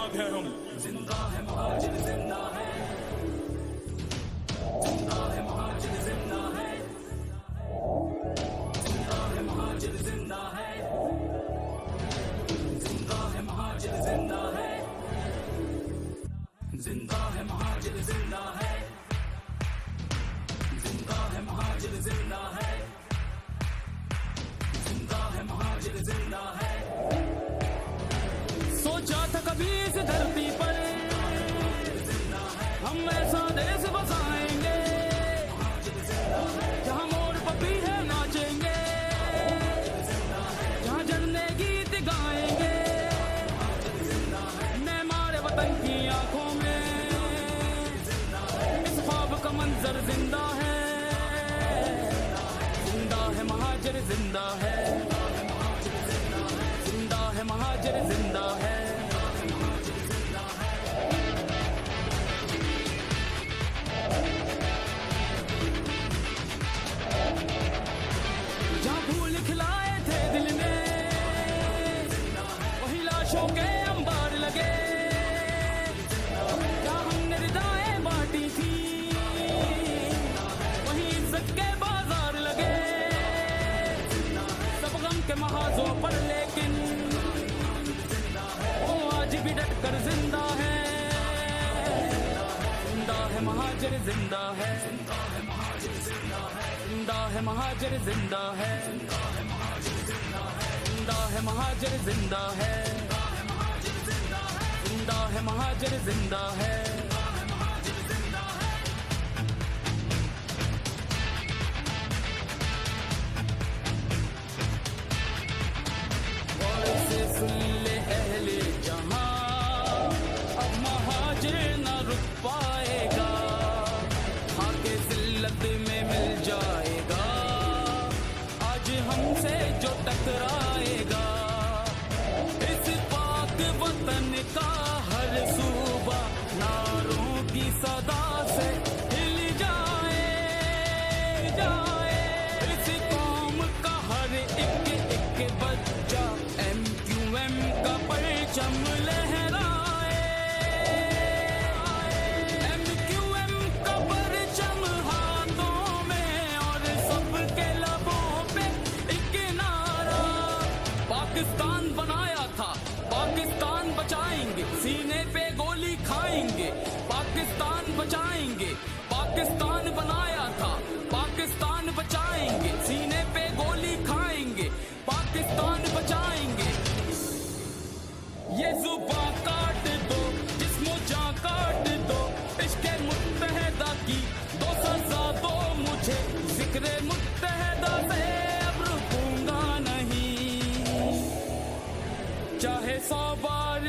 बाग है हम। जिंदा है महाजिर जिंदा है, जिंदा है महाजिर जिंदा है, जिंदा है महाजिर जिंदा है, जिंदा है महाजिर जिंदा है, जिंदा है महाजिर जिंदा है, जिंदा है महाजिर जिंदा है, जिंदा है महाजिर जिंदा है। सोचा था कभी इस धरती पर हम ऐसा देश बसाएंगे जहाँ मोर पपीहे नाचेंगे, जहाँ झरने गीत गाएंगे, मैं मारे वतन की आंखों में इस ख्वाब का मंजर जिंदा है, जिंदा है महाजिर जिंदा है, जिंदा है महाजिर जिंदा है। जहाँ फूल खिलाए थे दिल में वही लाशों के अंबार लगे, जहाँ हमने रिदाएं बांटी थी वही इज्जत के बाजार लगे, सब गम के महाजों पर लेकिन वो आज भी डट कर जिंदा है, जिंदा है महाजिर जिंदा है, जिंदा है महाजिर जिंदा है, जिंदा है महाजिर जिंदा है, जिंदा है महाजिर जिंदा है, जिंदा है महाजिर जिंदा है। सुन ले अहले जहां अब महाजिर न रुक पाएगा, आके जिल्लत में मिल जाएगा आज हमसे जो टकराएगा, इस पाक वतन का हर सूबा नारों की सदा से हिल जाए, जाए इस कौम का हर एक बच्चा MQM का परचम लहराए, MQM का परचम हाथों में और सबके लबों पे एक नारा, पाकिस्तान बनाया था पाकिस्तान बचाएंगे, सीने पे गोली खाएंगे, पाकिस्तान बचाएंगे, पाकिस्तान बनाया था पाकिस्तान बचाएंगे, सीने पे गोली खाएंगे, पाकिस्तान बचाएंगे। ये जुबां काट दो जिस्मों जां काट दो, इश्क़े मुत्तहदा की दो सज़ा दो मुझे, ज़िक्रे मुत्तहदा से अब रुकूंगा नहीं, चाहे 100 बार